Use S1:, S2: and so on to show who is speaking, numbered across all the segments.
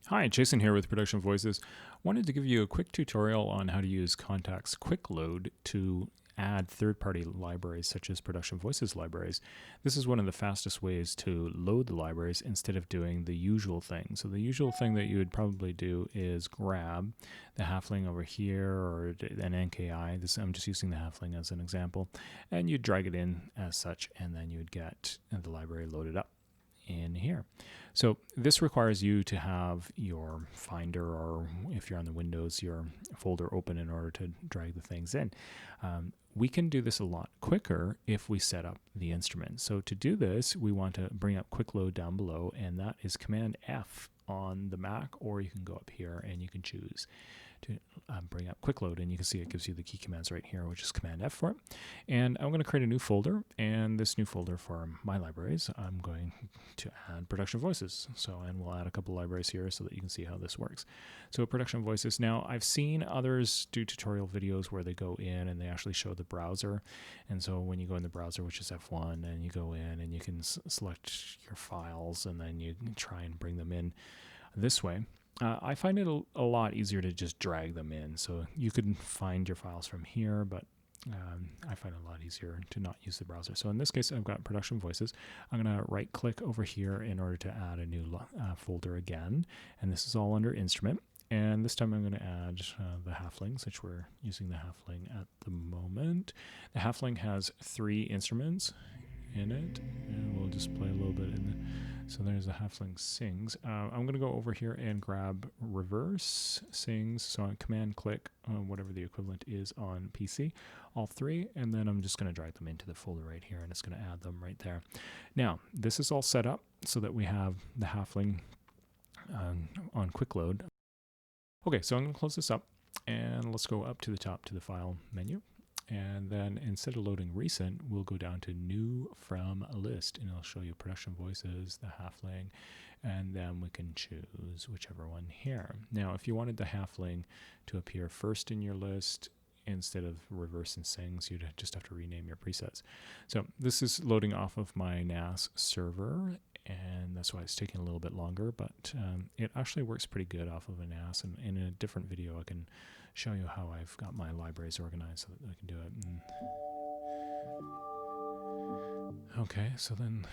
S1: Hi, Jason here with Production Voices. Wanted to give you a quick tutorial on how to use Kontakt's Quickload to add third-party libraries such as Production Voices libraries. This is one of the fastest ways to load the libraries instead of doing the usual thing. So the usual thing that you would probably do is grab the halfling over here or an NKI. I'm just using the halfling as an example, and you drag it in as such, and then you would get the library loaded up in here. So this requires you to have your Finder, or if you're on the Windows, your folder open in order to drag the things in. We can do this a lot quicker if we set up the instrument. So to do this, we want to bring up Quickload down below, and that is Command F on the Mac, or you can go up here and you can choose to bring up Quickload, and you can see it gives you the key commands right here, which is Command F for it. And I'm going to create a new folder, and this new folder for my libraries, I'm going to add Production Voices. And we'll add a couple libraries here so that you can see how this works. So Production Voices. Now, I've seen others do tutorial videos where they go in and they actually show the browser. And so when you go in the browser, which is F1, and you go in and you can select your files, and then you try and bring them in this way. I find it a lot easier to just drag them in. So you could find your files from here, but I find it a lot easier to not use the browser. So in this case, I've got Production Voices. I'm going to right click over here in order to add a new folder again. And this is all under Instrument. And this time I'm going to add the halfling, since we're using the halfling at the moment. The halfling has 3 instruments in it, and we'll just play a little bit in the. So there's the halfling sings. I'm going to go over here and grab reverse sings. So on command click, whatever the equivalent is on PC, all 3, and then I'm just going to drag them into the folder right here, and it's going to add them right there. Now, this is all set up so that we have the halfling on Quickload. Okay, so I'm going to close this up, and let's go up to the top to the file menu. And then instead of loading recent, we'll go down to new from a list, and it'll show you Production Voices, the halfling, and then we can choose whichever one here. Now, if you wanted the halfling to appear first in your list instead of reverse and sings, you'd just have to rename your presets. So this is loading off of my NAS server, and that's why it's taking a little bit longer, but it actually works pretty good off of a NAS, and in a different video I can show you how I've got my libraries organized so that I can do it. Okay, so then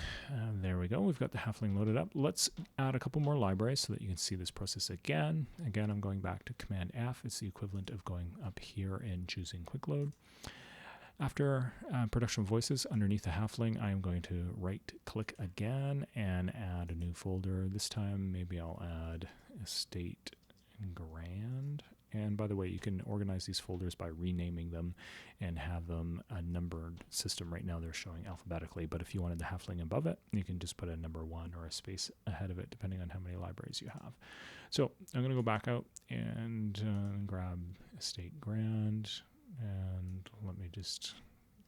S1: there we go. We've got the halfling loaded up. Let's add a couple more libraries so that you can see this process again. Again, I'm going back to Command F. It's the equivalent of going up here and choosing Quickload. After Production Voices, underneath the halfling, I'm going to right-click again and add a new folder. This time, maybe I'll add Estate and Grand. And by the way, you can organize these folders by renaming them and have them a numbered system. Right now they're showing alphabetically, but if you wanted the halfling above it, you can just put a number 1 or a space ahead of it, depending on how many libraries you have. So I'm going to go back out and grab Estate Grand, and let me just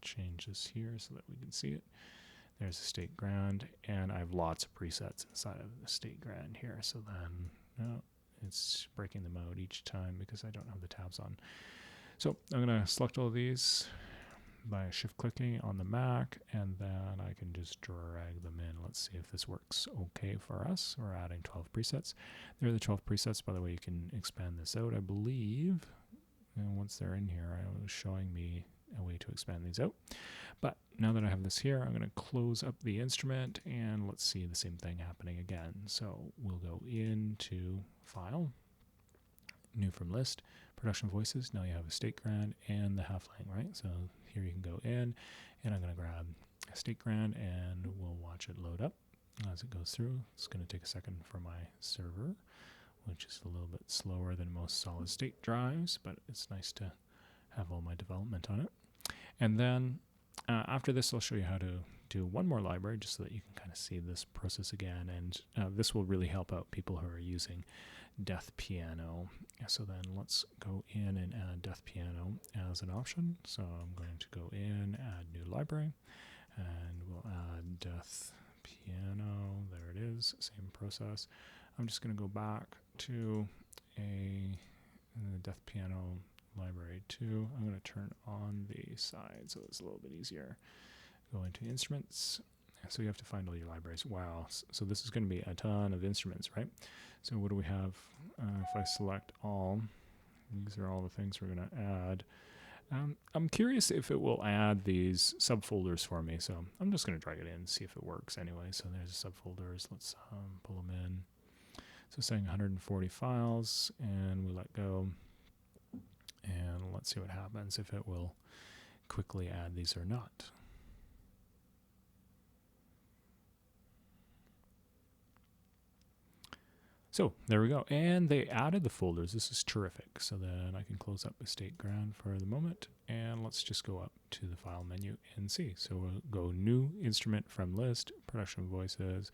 S1: change this here so that we can see it. There's Estate Grand, and I have lots of presets inside of Estate Grand here. So then, it's breaking them out each time because I don't have the tabs on. So I'm going to select all of these by shift clicking on the Mac, and then I can just drag them in. Let's see if this works okay for us. We're adding 12 presets. There are the 12 presets. By the way, you can expand this out, I believe. And once they're in here, it was showing me a way to expand these out. But now that I have this here, I'm going to close up the instrument, and let's see the same thing happening again. So we'll go into File, New from List, Production Voices. Now you have Estate Grand and the halfling, right? So here you can go in, and I'm going to grab Estate Grand, and we'll watch it load up as it goes through. It's going to take a second for my server, which is a little bit slower than most solid state drives, but it's nice to have all my development on it. And then after this, I'll show you how to do one more library just so that you can kind of see this process again. And this will really help out people who are using Death Piano. So then let's go in and add Death Piano as an option. So I'm going to go in, add new library, and we'll add Death Piano. There it is, same process. I'm just going to go back to a Death Piano library 2. I'm going to turn on the side so it's a little bit easier. Go into Instruments, So you have to find all your libraries. Wow. So this is going to be a ton of instruments, right? So what do we have? If I select all, these are all the things we're going to add. I'm curious if it will add these subfolders for me. So I'm just going to drag it in and see if it works anyway. So there's the subfolders. Let's pull them in. So saying 140 files, and we let go. And let's see what happens, if it will quickly add these or not. So there we go. And they added the folders. This is terrific. So then I can close up Estate Grand for the moment. And let's just go up to the file menu and see. So we'll go New Instrument from List, Production Voices,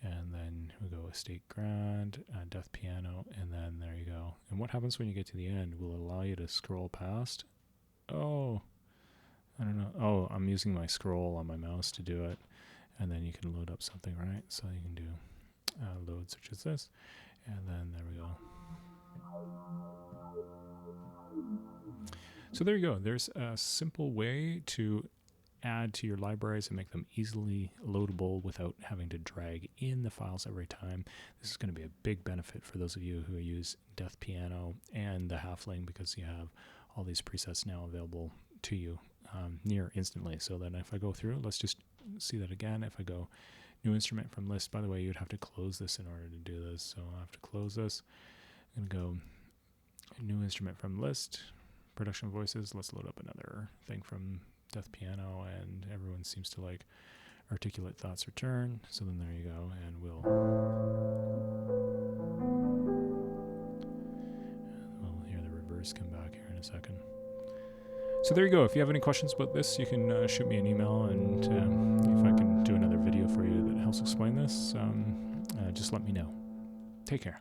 S1: and then we go Estate Grand, Death Piano, and then there you go. And what happens when you get to the end? Will it allow you to scroll past? Oh, I don't know. Oh, I'm using my scroll on my mouse to do it. And then you can load up something, right? So you can do load such as this, and then there we go. So there you go. There's a simple way to add to your libraries and make them easily loadable without having to drag in the files every time. This is going to be a big benefit for those of you who use Death Piano and the Halfling, because you have all these presets now available to you near instantly. So then if I go through, let's just see that again. If I go New Instrument from List, by the way, you'd have to close this in order to do this. So I'll have to close this and go New Instrument from List, Production Voices. Let's load up another thing from Death Piano, and everyone seems to like Articulate Thoughts Return. So then there you go, and we'll hear the reverse come back here in a second. So there you go. If you have any questions about this, you can shoot me an email, and if I can do another video for you that helps explain this, just let me know. Take care.